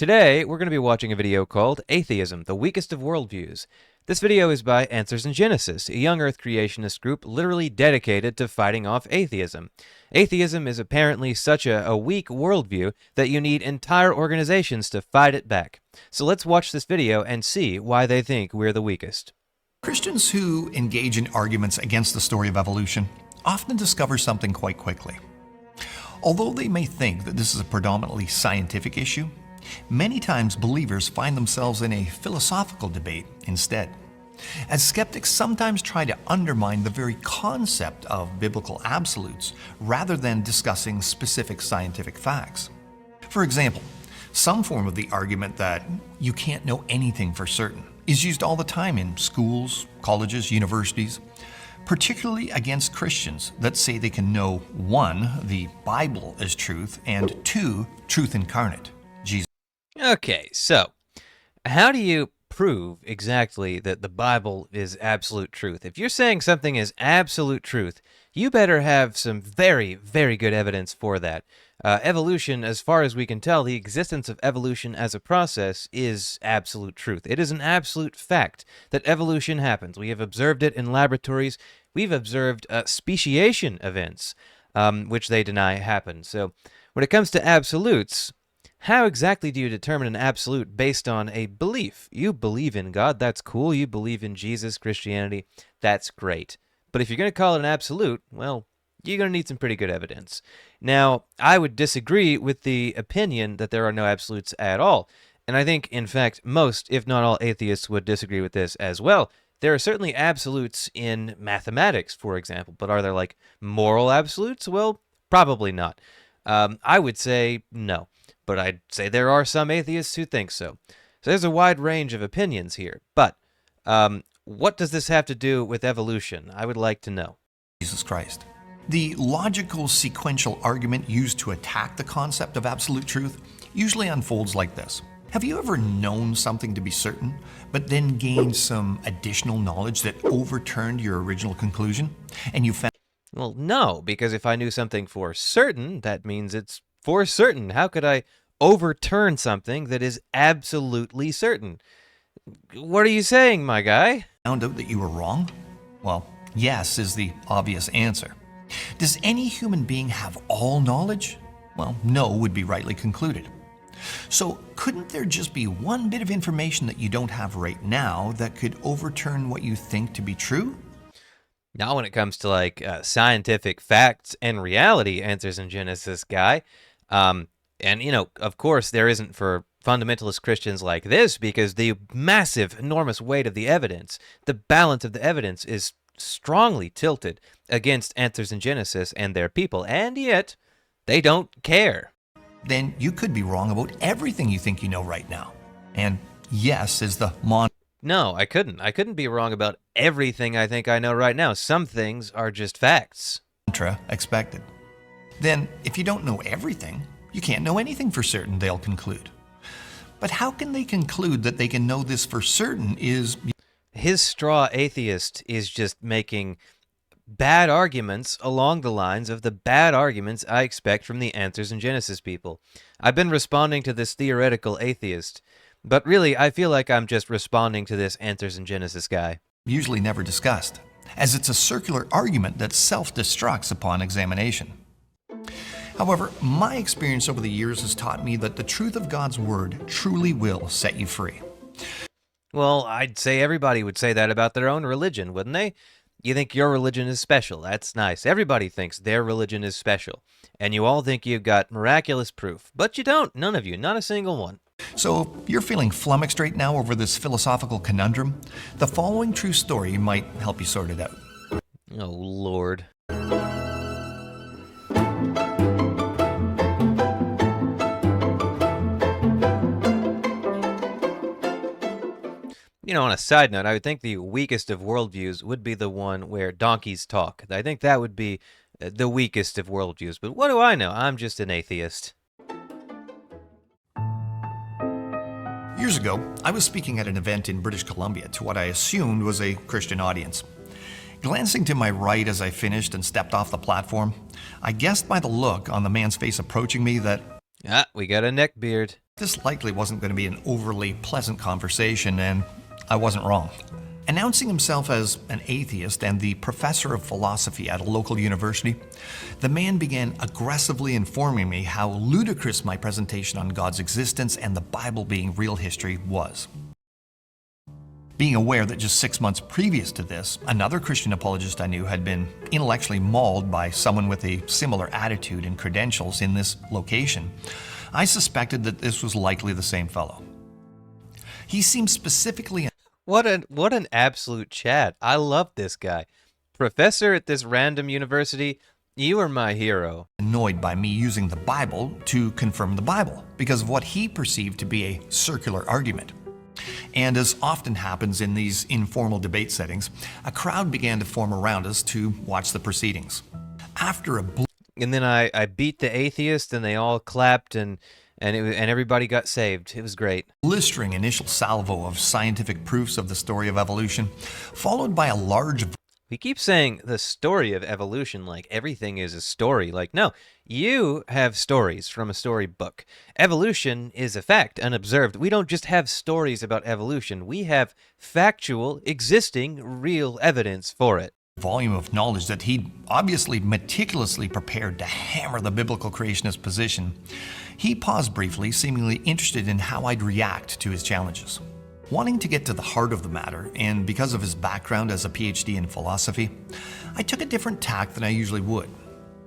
Today, we're going to be watching a video called Atheism, the Weakest of Worldviews. This video is by Answers in Genesis, a young Earth creationist group literally dedicated to fighting off atheism. Atheism is apparently such a weak worldview that you need entire organizations to fight it back. So let's watch this video and see why they think we're the weakest. Christians who engage in arguments against the story of evolution often discover something quite quickly. Although they may think that this is a predominantly scientific issue, many times believers find themselves in a philosophical debate instead, as skeptics sometimes try to undermine the very concept of biblical absolutes rather than discussing specific scientific facts. For example, some form of the argument that you can't know anything for certain is used all the time in schools, colleges, universities, particularly against Christians that say they can know 1, the Bible is truth, and 2, truth incarnate, Jesus. Okay, so how do you prove exactly that the Bible is absolute truth? If you're saying something is absolute truth, you better have some very, very good evidence for that. Evolution, as far as we can tell, the existence of evolution as a process is absolute truth. It is an absolute fact that evolution happens. We have observed it in laboratories. We've observed speciation events, which they deny happen. So when it comes to absolutes, how exactly do you determine an absolute based on a belief? You believe in God, that's cool. You believe in Jesus, Christianity, that's great. But if you're going to call it an absolute, well, you're going to need some pretty good evidence. Now, I would disagree with the opinion that there are no absolutes at all. And I think, in fact, most, if not all, atheists would disagree with this as well. There are certainly absolutes in mathematics, for example, but are there, like, moral absolutes? Well, probably not. I would say no. But I'd say there are some atheists who think so. So there's a wide range of opinions here. But what does this have to do with evolution? I would like to know. Jesus Christ. The logical sequential argument used to attack the concept of absolute truth usually unfolds like this. Have you ever known something to be certain, but then gained some additional knowledge that overturned your original conclusion? And you found... Well, no, because if I knew something for certain, that means it's for certain. How could I overturn something that is absolutely certain? What are you saying, my guy? Found out that you were wrong? Well, yes is the obvious answer. Does any human being have all knowledge? Well, no would be rightly concluded. So couldn't there just be one bit of information that you don't have right now that could overturn what you think to be true? Now when it comes to like scientific facts and reality, Answers in Genesis guy, and, you know, of course, there isn't for fundamentalist Christians like this because the massive, enormous weight of the evidence, the balance of the evidence is strongly tilted against Answers in Genesis and their people, and yet they don't care. Then you could be wrong about everything you think you know right now. And yes is the No, I couldn't. I couldn't be wrong about everything I think I know right now. Some things are just facts. mantra expected. Then, if you don't know everything, you can't know anything for certain, they'll conclude. But how can they conclude that they can know this for certain is... His straw atheist is just making bad arguments along the lines of the bad arguments I expect from the Answers in Genesis people. I've been responding to this theoretical atheist, but really I feel like I'm just responding to this Answers in Genesis guy. Usually never discussed, as it's a circular argument that self-destructs upon examination. However, my experience over the years has taught me that the truth of God's Word truly will set you free. Well, I'd say everybody would say that about their own religion, wouldn't they? You think your religion is special. That's nice. Everybody thinks their religion is special. And you all think you've got miraculous proof. But you don't. None of you. Not a single one. So, if you're feeling flummoxed right now over this philosophical conundrum, the following true story might help you sort it out. Oh, Lord. You know, on a side note, I would think the weakest of worldviews would be the one where donkeys talk. I think that would be the weakest of worldviews. But what do I know? I'm just an atheist. Years ago, I was speaking at an event in British Columbia to what I assumed was a Christian audience. Glancing to my right as I finished and stepped off the platform, I guessed by the look on the man's face approaching me that... Ah, we got a neckbeard. This likely wasn't going to be an overly pleasant conversation, and I wasn't wrong. Announcing himself as an atheist and the professor of philosophy at a local university, the man began aggressively informing me how ludicrous my presentation on God's existence and the Bible being real history was. Being aware that just 6 months previous to this, another Christian apologist I knew had been intellectually mauled by someone with a similar attitude and credentials in this location, I suspected that this was likely the same fellow. He seemed specifically What an absolute Chad. I love this guy. Professor at this random university, you are my hero. annoyed by me using the Bible to confirm the Bible because of what he perceived to be a circular argument. And as often happens in these informal debate settings, a crowd began to form around us to watch the proceedings. After a And then I beat the atheist, and they all clapped, and everybody got saved. It was great. blistering initial salvo of scientific proofs of the story of evolution, followed by a large We keep saying the story of evolution like everything is a story. Like, no, you have stories from a storybook. Evolution is a fact, unobserved. We don't just have stories about evolution. We have factual, existing, real evidence for it. volume of knowledge that he'd obviously meticulously prepared to hammer the biblical creationist position, he paused briefly, seemingly interested in how I'd react to his challenges. Wanting to get to the heart of the matter, and because of his background as a PhD in philosophy, I took a different tack than I usually would.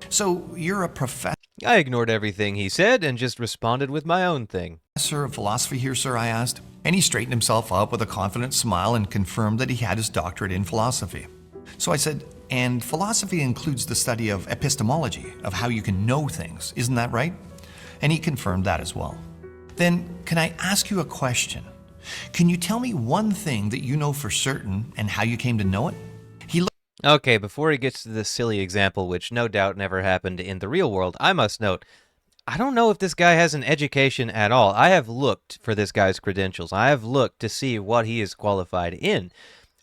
So, you're a professor I ignored everything he said and just responded with my own thing. of philosophy here, sir? I asked. And he straightened himself up with a confident smile and confirmed that he had his doctorate in philosophy. So I said, and philosophy includes the study of epistemology, of how you can know things, isn't that right? And he confirmed that as well. Then, can I ask you a question? Can you tell me one thing that you know for certain and how you came to know it? He looked Okay, before he gets to this silly example, which no doubt never happened in the real world, I must note, I don't know if this guy has an education at all. I have looked for this guy's credentials. I have looked to see what he is qualified in.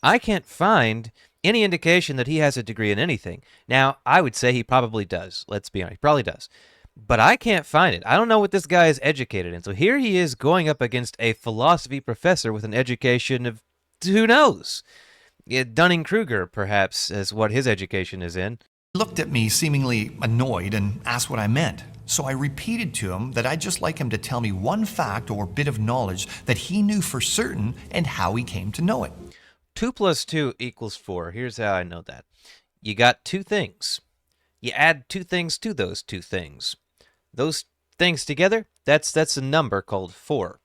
I can't find any indication that he has a degree in anything. Now, I would say he probably does. Let's be honest, he probably does. But I can't find it. I don't know what this guy is educated in. So here he is going up against a philosophy professor with an education of who knows? Dunning-Kruger, perhaps, is what his education is in. looked at me seemingly annoyed and asked what I meant. So I repeated to him that I'd just like him to tell me one fact or bit of knowledge that he knew for certain and how he came to know it. 2 plus 2 equals 4. Here's how I know that. You got two things. You add two things to those two things. Those things together, that's a number called 4.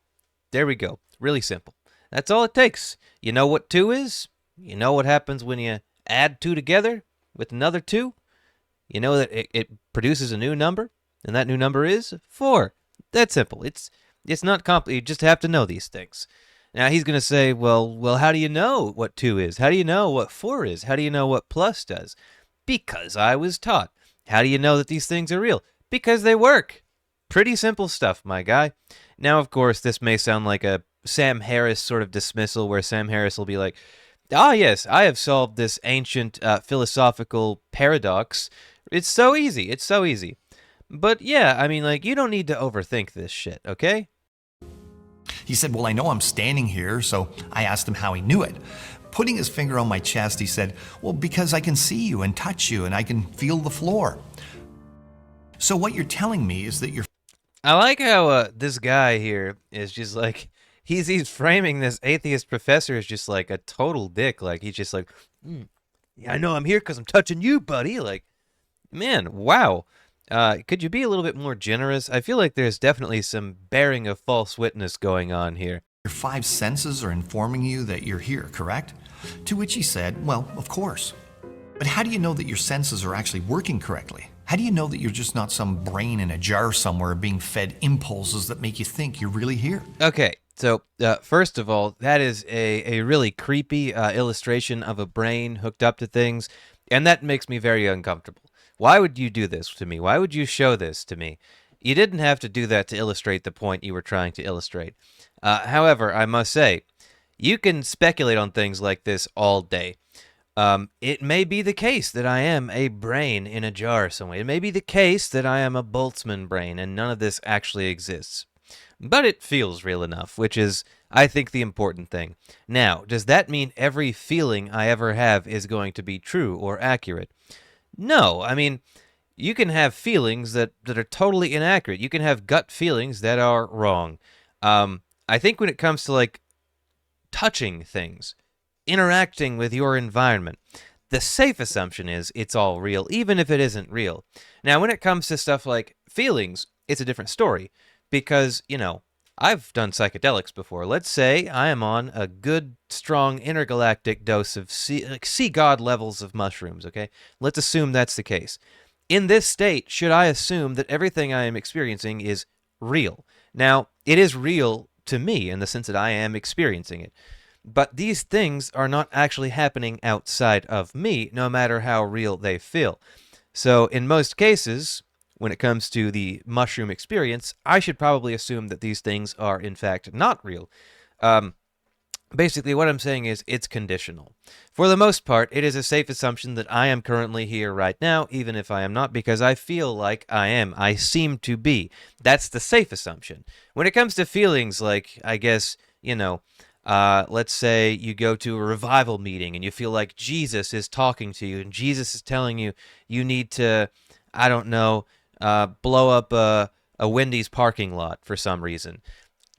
There we go. Really simple. That's all it takes. You know what 2 is? You know what happens when you add 2 together with another 2? You know that it produces a new number, and that new number is 4. That's simple. It's not complicated. You just have to know these things. Now he's going to say, well, how do you know what 2 is? How do you know what 4 is? How do you know what plus does? Because I was taught. How do you know that these things are real? Because they work. Pretty simple stuff, my guy. Now, of course, this may sound like a Sam Harris sort of dismissal where Sam Harris will be like, ah, yes, I have solved this ancient philosophical paradox. It's so easy. It's so easy. But yeah, I mean, like, you don't need to overthink this shit, okay? He said, well, I know I'm standing here, so I asked him how he knew it. Putting his finger on my chest, he said, well, because I can see you and touch you and I can feel the floor. So what you're telling me is that you're... I like how this guy here is just like, he's framing this atheist professor as just like a total dick. Like, he's just like, yeah, I know I'm here because I'm touching you, buddy. Like, man, wow. Could you be a little bit more generous? I feel like there's definitely some bearing of false witness going on here. Your 5 senses are informing you that you're here, correct? To which he said, well, of course. But how do you know that your senses are actually working correctly? How do you know that you're just not some brain in a jar somewhere being fed impulses that make you think you're really here? Okay, so first of all, that is a really creepy illustration of a brain hooked up to things, and that makes me very uncomfortable. Why would you do this to me? Why would you show this to me? You didn't have to do that to illustrate the point you were trying to illustrate. However, I must say, you can speculate on things like this all day. It may be the case that I am a brain in a jar somewhere. It may be the case that I am a Boltzmann brain and none of this actually exists. but it feels real enough, which is, I think, the important thing. Now, does that mean every feeling I ever have is going to be true or accurate? No. I mean, you can have feelings that are totally inaccurate. You can have gut feelings that are wrong. I think when it comes to like touching things, interacting with your environment, the safe assumption is it's all real, even if it isn't real. Now, when it comes to stuff like feelings, it's a different story because, I've done psychedelics before. Let's say I am on a good, strong, intergalactic dose of sea god levels of mushrooms, okay? Let's assume that's the case. In this state, should I assume that everything I am experiencing is real? Now, it is real to me in the sense that I am experiencing it. But these things are not actually happening outside of me, no matter how real they feel. So, in most cases, when it comes to the mushroom experience, I should probably assume that these things are, in fact, not real. Basically, what I'm saying is it's conditional. For the most part, it is a safe assumption that I am currently here right now, even if I am not, because I feel like I am. I seem to be. That's the safe assumption. When it comes to feelings, like, I guess, let's say you go to a revival meeting and you feel like Jesus is talking to you and Jesus is telling you you need to, I don't know, blow up a Wendy's parking lot for some reason.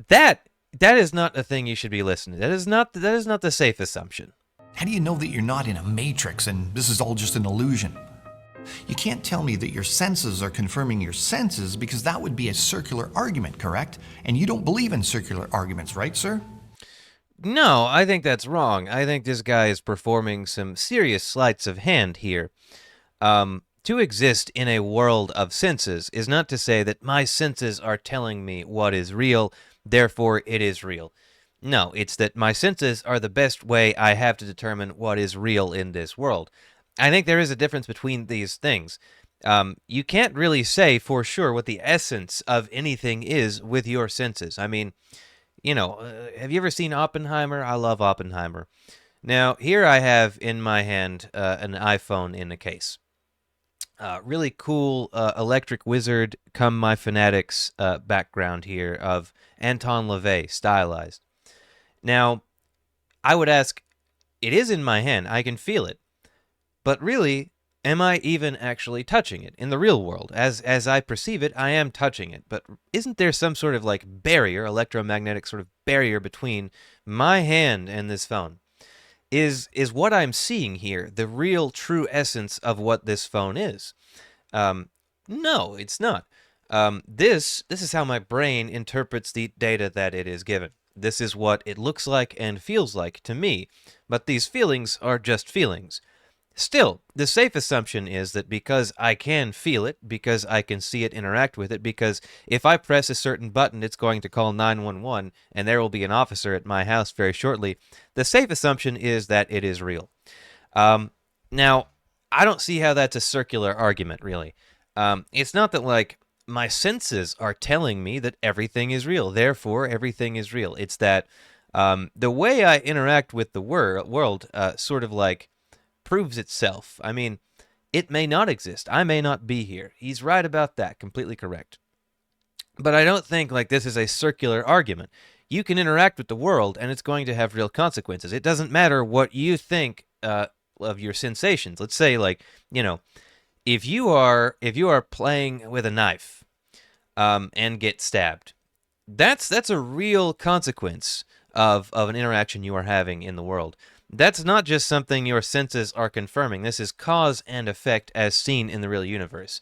That is not a thing you should be listening to. That is not the safe assumption. How do you know that you're not in a matrix and this is all just an illusion? You can't tell me that your senses are confirming your senses because that would be a circular argument, correct? And you don't believe in circular arguments, right, sir? No, I think that's wrong. I think this guy is performing some serious sleights of hand here. To exist in a world of senses is not to say that my senses are telling me what is real, therefore it is real. No, it's that my senses are the best way I have to determine what is real in this world. I think there is a difference between these things. You can't really say for sure what the essence of anything is with your senses. I mean, have you ever seen Oppenheimer? I love Oppenheimer. Now, here I have in my hand an iPhone in a case. Really cool Electric Wizard come My Fanatics background here of Anton LaVey stylized. Now, I would ask, it is in my hand, I can feel it, but really, am I even actually touching it in the real world? As I perceive it, I am touching it, but isn't there some sort of like barrier, electromagnetic sort of barrier between my hand and this phone? Is what I'm seeing here the real true essence of what this phone is? No, it's not. This is how my brain interprets the data that it is given. This is what it looks like and feels like to me, but these feelings are just feelings. Still, the safe assumption is that because I can feel it, because I can see it, interact with it, because if I press a certain button, it's going to call 911, and there will be an officer at my house very shortly, the safe assumption is that it is real. Now, I don't see how that's a circular argument, really. It's not that, like, my senses are telling me that everything is real, therefore everything is real. It's that the way I interact with the world sort of, like, proves itself. I mean, it may not exist. I may not be here. He's right about that. Completely correct. But I don't think like this is a circular argument. You can interact with the world and it's going to have real consequences. It doesn't matter what you think of your sensations. Let's say like, if you are playing with a knife and get stabbed, that's a real consequence of an interaction you are having in the world. That's not just something your senses are confirming. This is cause and effect as seen in the real universe.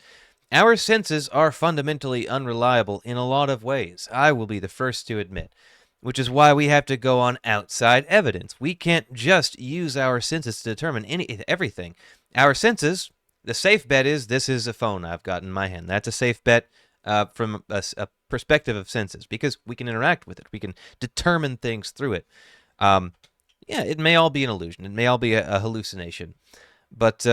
Our senses are fundamentally unreliable in a lot of ways. I will be the first to admit, which is why we have to go on outside evidence. We can't just use our senses to determine everything. Our senses, the safe bet is this is a phone I've got in my hand. That's a safe bet from a perspective of senses because we can interact with it. We can determine things through it. Yeah, it may all be an illusion. It may all be a hallucination. But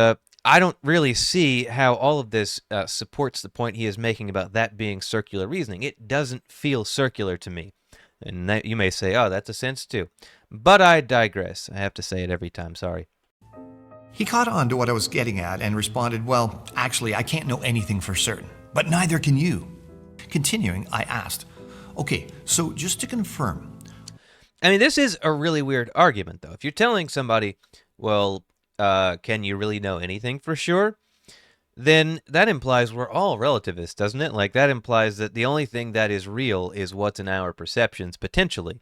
I don't really see how all of this supports the point he is making about that being circular reasoning. It doesn't feel circular to me. And that, you may say, oh, that's a sense too. But I digress. I have to say it every time, sorry. He caught on to what I was getting at and responded, well, actually, I can't know anything for certain, but neither can you. Continuing, I asked, Okay, so just to confirm. I mean, this is a really weird argument, though. If you're telling somebody, well, can you really know anything for sure? Then that implies we're all relativists, doesn't it? Like, that implies that the only thing that is real is what's in our perceptions, potentially.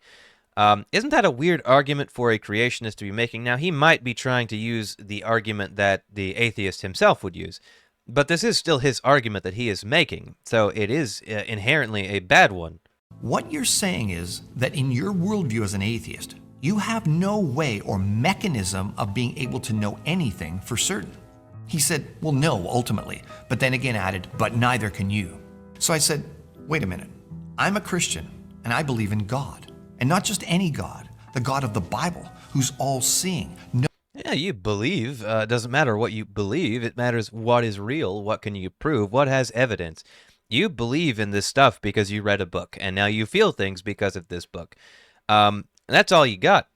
Isn't that a weird argument for a creationist to be making? Now, he might be trying to use the argument that the atheist himself would use, but this is still his argument that he is making, so it is inherently a bad one. What you're saying is that in your worldview as an atheist, you have no way or mechanism of being able to know anything for certain. He said, well, no, ultimately, but then again added, but neither can you. So I said, wait a minute. I'm a Christian, and I believe in God, and not just any God, the God of the Bible, who's all-seeing. Yeah, you believe. It doesn't matter what you believe. It matters what is real, what can you prove, what has evidence. You believe in this stuff because you read a book, and now you feel things because of this book. That's all you got.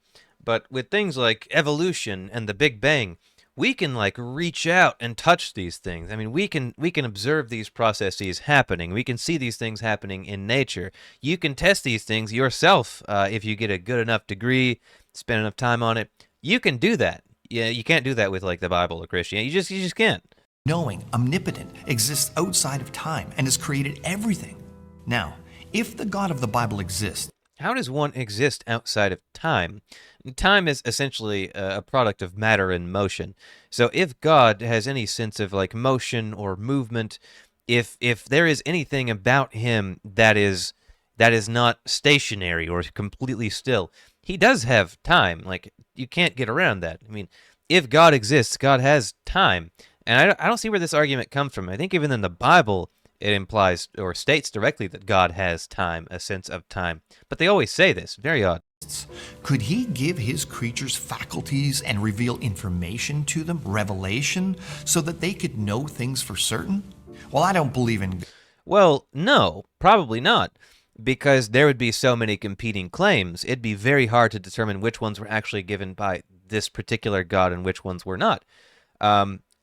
But with things like evolution and the Big Bang, we can like reach out and touch these things. I mean, we can observe these processes happening. We can see these things happening in nature. You can test these things yourself if you get a good enough degree, spend enough time on it. You can do that. Yeah, you can't do that with like the Bible or Christianity. You just can't. Knowing, omnipotent, exists outside of time and has created everything. Now, if the God of the Bible exists, how does one exist outside of time? Time is essentially a product of matter and motion. So if God has any sense of like motion or movement, if there is anything about him that is not stationary or completely still, he does have time. Like, you can't get around that. I mean, if God exists, God has time. And I don't see where this argument comes from. I think even in the Bible, it implies or states directly that God has time, a sense of time. But they always say this. Very odd. could he give his creatures faculties and reveal information to them, revelation, so that they could know things for certain? Well, I don't believe in... Well, no, probably not. Because there would be so many competing claims, it'd be very hard to determine which ones were actually given by this particular God and which ones were not.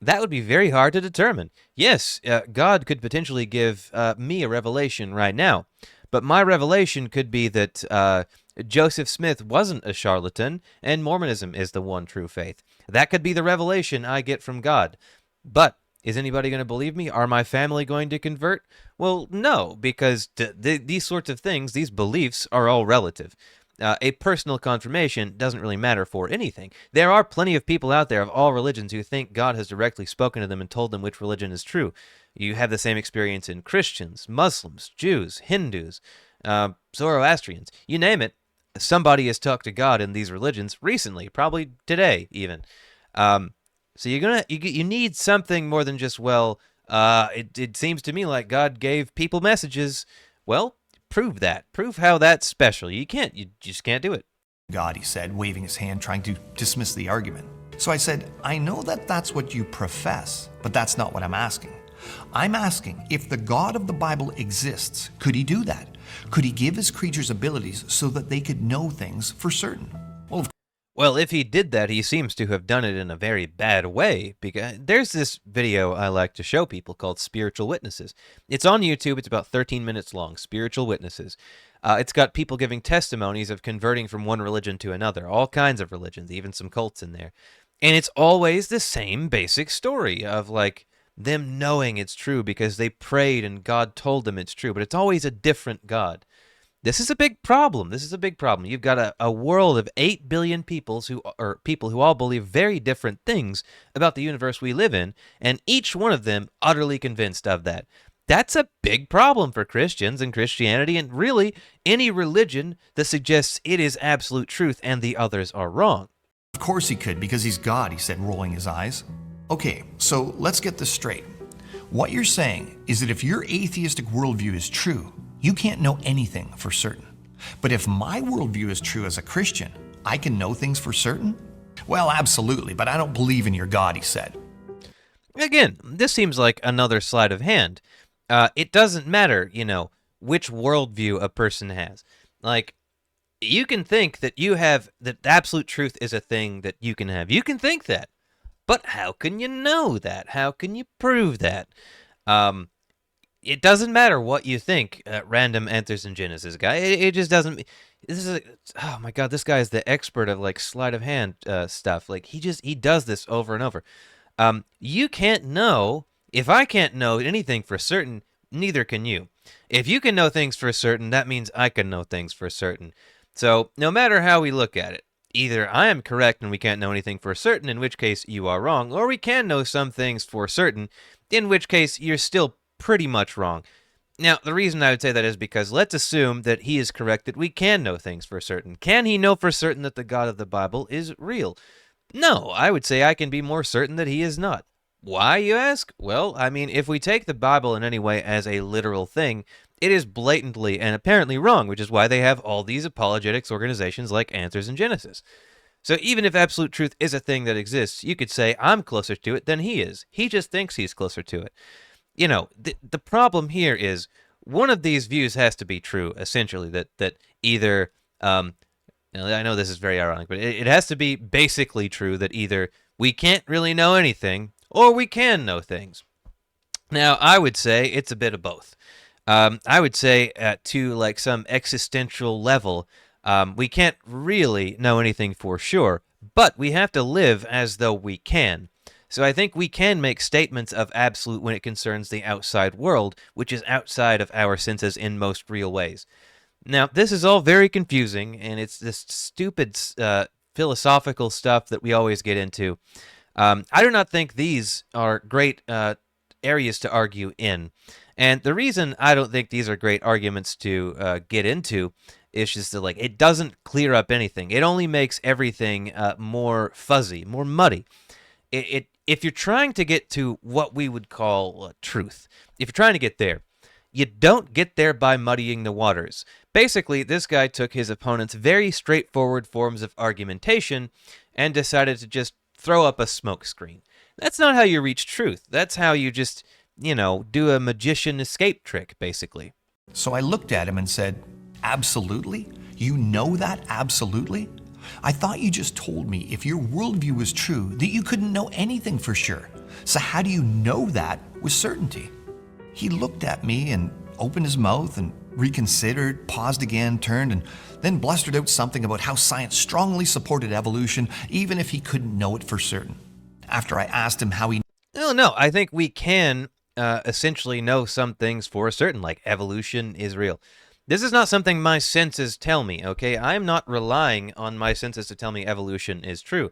That would be very hard to determine. Yes, God could potentially give me a revelation right now, but my revelation could be that Joseph Smith wasn't a charlatan and Mormonism is the one true faith. That could be the revelation I get from God. But is anybody going to believe me? Are my family going to convert? Well, no, because these sorts of things, these beliefs, are all relative. A personal confirmation doesn't really matter for anything. There are plenty of people out there of all religions who think God has directly spoken to them and told them which religion is true. You have the same experience in Christians, Muslims, Jews, Hindus, Zoroastrians, you name it. Somebody has talked to God in these religions recently, probably today even. So you need something more than just, well, it seems to me like God gave people messages. Well, prove that. Prove how that's special. You just can't do it. God, he said, waving his hand, trying to dismiss the argument. So I said, I know that that's what you profess, but that's not what I'm asking. I'm asking, if the God of the Bible exists, could he do that? Could he give his creatures abilities so that they could know things for certain? Well, if he did that, he seems to have done it in a very bad way, because there's this video I like to show people called Spiritual Witnesses. It's on YouTube. It's about 13 minutes long, Spiritual Witnesses. It's got people giving testimonies of converting from one religion to another, all kinds of religions, even some cults in there. And it's always the same basic story of, like, them knowing it's true because they prayed and God told them it's true, but it's always a different God. This is a big problem. This is a big problem. You've got a world of 8 billion people who all believe very different things about the universe we live in, and each one of them utterly convinced of that. That's a big problem for Christians and Christianity, and really any religion that suggests it is absolute truth and the others are wrong. Of course he could, because he's God, he said, rolling his eyes. Okay, so let's get this straight. What you're saying is that if your atheistic worldview is true, you can't know anything for certain. But if my worldview is true as a Christian, I can know things for certain? Well, absolutely, but I don't believe in your God, he said. Again, this seems like another sleight of hand. It doesn't matter, which worldview a person has. Like, you can think that that absolute truth is a thing that you can have. You can think that. But how can you know that? How can you prove that? It doesn't matter what you think, random Anthers and Genesis guy. It just doesn't. This is oh my god, this guy is the expert of like sleight of hand stuff. Like he does this over and over. You can't know. If I can't know anything for certain, neither can you. If you can know things for certain, that means I can know things for certain. So no matter how we look at it, either I am correct and we can't know anything for certain, in which case you are wrong, or we can know some things for certain, in which case you're still pretty much wrong. Now, the reason I would say that is because let's assume that he is correct that we can know things for certain. Can he know for certain that the God of the Bible is real? No, I would say I can be more certain that he is not. Why, you ask? Well, I mean, if we take the Bible in any way as a literal thing, it is blatantly and apparently wrong, which is why they have all these apologetics organizations like Answers in Genesis. So even if absolute truth is a thing that exists, you could say I'm closer to it than he is. He just thinks he's closer to it. You know, the problem here is one of these views has to be true, essentially, that either, I know this is very ironic, but it has to be basically true that either we can't really know anything or we can know things. Now, I would say it's a bit of both. I would say to like some existential level, we can't really know anything for sure, but we have to live as though we can. So I think we can make statements of absolute when it concerns the outside world, which is outside of our senses in most real ways. Now, this is all very confusing, and it's this stupid philosophical stuff that we always get into. I do not think these are great areas to argue in. And the reason I don't think these are great arguments to get into is just that, like, it doesn't clear up anything. It only makes everything more fuzzy, more muddy. If you're trying to get to what we would call truth, if you're trying to get there, you don't get there by muddying the waters. Basically, this guy took his opponent's very straightforward forms of argumentation and decided to just throw up a smokescreen. That's not how you reach truth. That's how you just, do a magician escape trick, basically. So I looked at him and said, absolutely? You know that absolutely? I thought you just told me if your worldview was true that you couldn't know anything for sure. So how do you know that with certainty? He looked at me and opened his mouth and reconsidered, paused again, turned, and then blustered out something about how science strongly supported evolution even if he couldn't know it for certain. After I asked him how he... No, I think we can essentially know some things for certain, like evolution is real. This is not something my senses tell me, okay? I'm not relying on my senses to tell me evolution is true.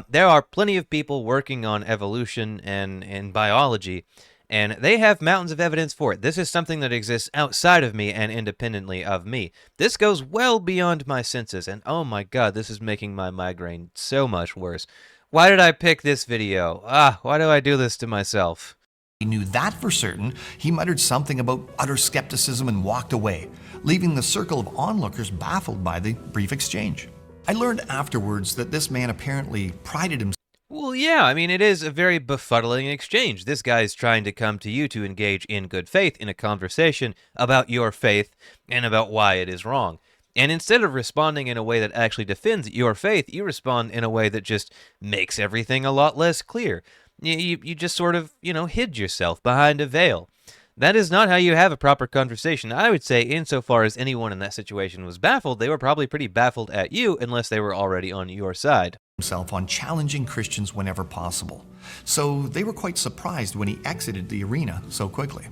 There are plenty of people working on evolution and biology, and they have mountains of evidence for it. This is something that exists outside of me and independently of me. This goes well beyond my senses, and oh my god, this is making my migraine so much worse. Why did I pick this video? Why do I do this to myself? He knew that for certain, he muttered something about utter skepticism and walked away, leaving the circle of onlookers baffled by the brief exchange. I learned afterwards that this man apparently prided himself. Well, yeah, I mean, it is a very befuddling exchange. This guy is trying to come to you to engage in good faith in a conversation about your faith and about why it is wrong. And instead of responding in a way that actually defends your faith, you respond in a way that just makes everything a lot less clear. You just sort of, hid yourself behind a veil. That is not how you have a proper conversation. I would say, insofar as anyone in that situation was baffled, they were probably pretty baffled at you, unless they were already on your side. Himself on challenging Christians whenever possible. So they were quite surprised when he exited the arena so quickly.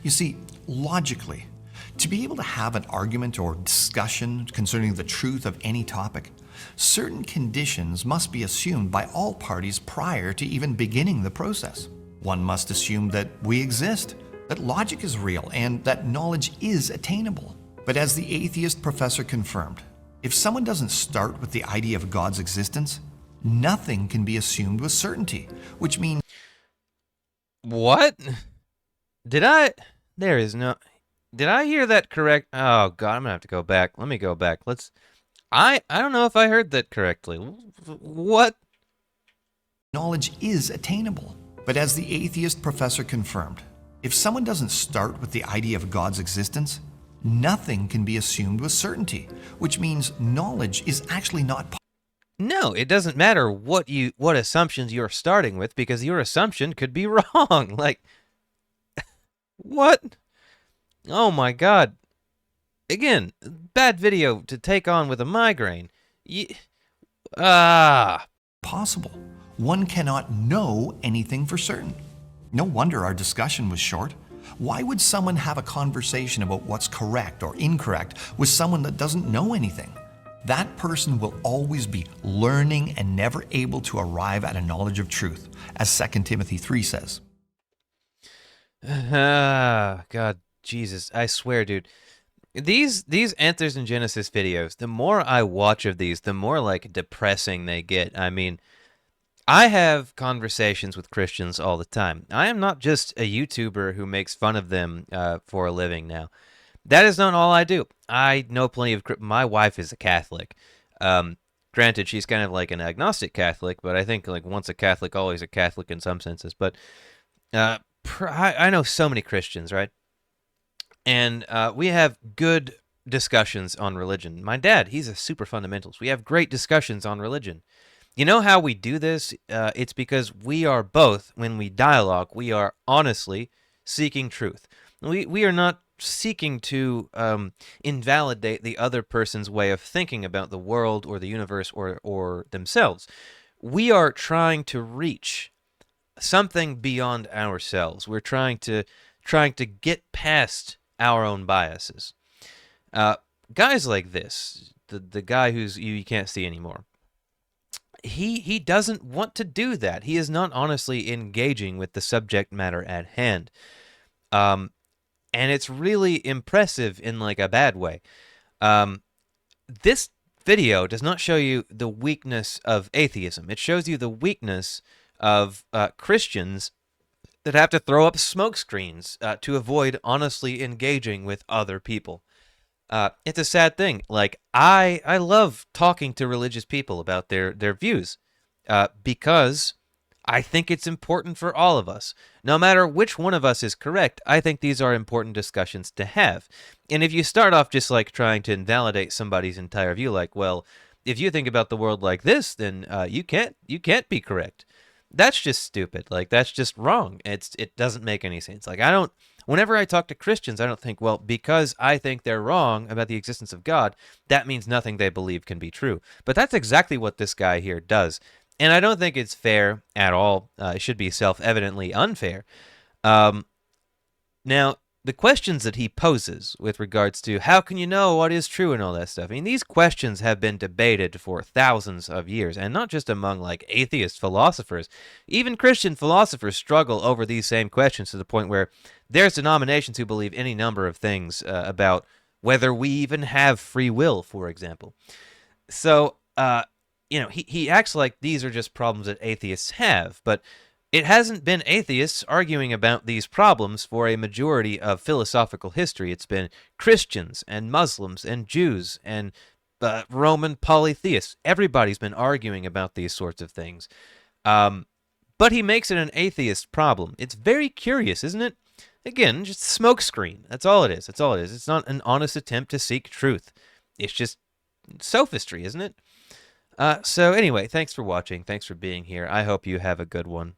You see, logically, to be able to have an argument or discussion concerning the truth of any topic, certain conditions must be assumed by all parties prior to even beginning the process. One must assume that we exist, that logic is real, and that knowledge is attainable. But as the atheist professor confirmed, if someone doesn't start with the idea of God's existence, nothing can be assumed with certainty, which means... What? Did I hear that correct? Oh god, I'm gonna have to go back. Let me go back. I don't know if I heard that correctly. What? Knowledge is attainable. But as the atheist professor confirmed, if someone doesn't start with the idea of God's existence, nothing can be assumed with certainty, which means knowledge is actually not possible. No, it doesn't matter what assumptions you're starting with, because your assumption could be wrong. Like, What? Oh my god. Again, bad video to take on with a migraine. Ah. Possible. One cannot know anything for certain. No wonder our discussion was short. Why would someone have a conversation about what's correct or incorrect with someone that doesn't know anything? That person will always be learning and never able to arrive at a knowledge of truth, as 2 Timothy 3 says. Ah, God, Jesus, I swear, dude. These Anthers and Genesis videos, the more I watch of these, the more like depressing they get. I mean, I have conversations with Christians all the time. I am not just a YouTuber who makes fun of them for a living now. That is not all I do. I know plenty of. My wife is a Catholic. Granted, she's kind of like an agnostic Catholic, but I think like once a Catholic, always a Catholic in some senses. But I know so many Christians, right? And we have good discussions on religion. My dad, he's a super fundamentalist. We have great discussions on religion. You know how we do this? It's because we are both, when we dialogue, we are honestly seeking truth. We are not seeking to invalidate the other person's way of thinking about the world or the universe or themselves. We are trying to reach something beyond ourselves. We're trying to get past our own biases. Guys like this, the guy who's you can't see anymore, he doesn't want to do that. He is not honestly engaging with the subject matter at hand. And it's really impressive in like a bad way. This video does not show you the weakness of atheism. It shows you the weakness of Christians that have to throw up smoke screens to avoid honestly engaging with other people. It's a sad thing. Like I love talking to religious people about their views because I think it's important for all of us. No matter which one of us is correct, I think these are important discussions to have. And if you start off just like trying to invalidate somebody's entire view, like, well, if you think about the world like this, then you can't be correct. That's just stupid. Like that's just wrong. It doesn't make any sense. Like whenever I talk to Christians, I don't think, well, because I think they're wrong about the existence of God, that means nothing they believe can be true. But that's exactly what this guy here does. And I don't think it's fair at all. It should be self-evidently unfair. Now, the questions that he poses with regards to how can you know what is true and all that stuff, I mean, these questions have been debated for thousands of years, and not just among like atheist philosophers. Even Christian philosophers struggle over these same questions to the point where there's denominations who believe any number of things about whether we even have free will, for example. So, he acts like these are just problems that atheists have, but it hasn't been atheists arguing about these problems for a majority of philosophical history. It's been Christians and Muslims and Jews and Roman polytheists. Everybody's been arguing about these sorts of things. But he makes it an atheist problem. It's very curious, isn't it? Again, just a smokescreen. That's all it is. That's all it is. It's not an honest attempt to seek truth. It's just sophistry, isn't it? So anyway, thanks for watching. Thanks for being here. I hope you have a good one.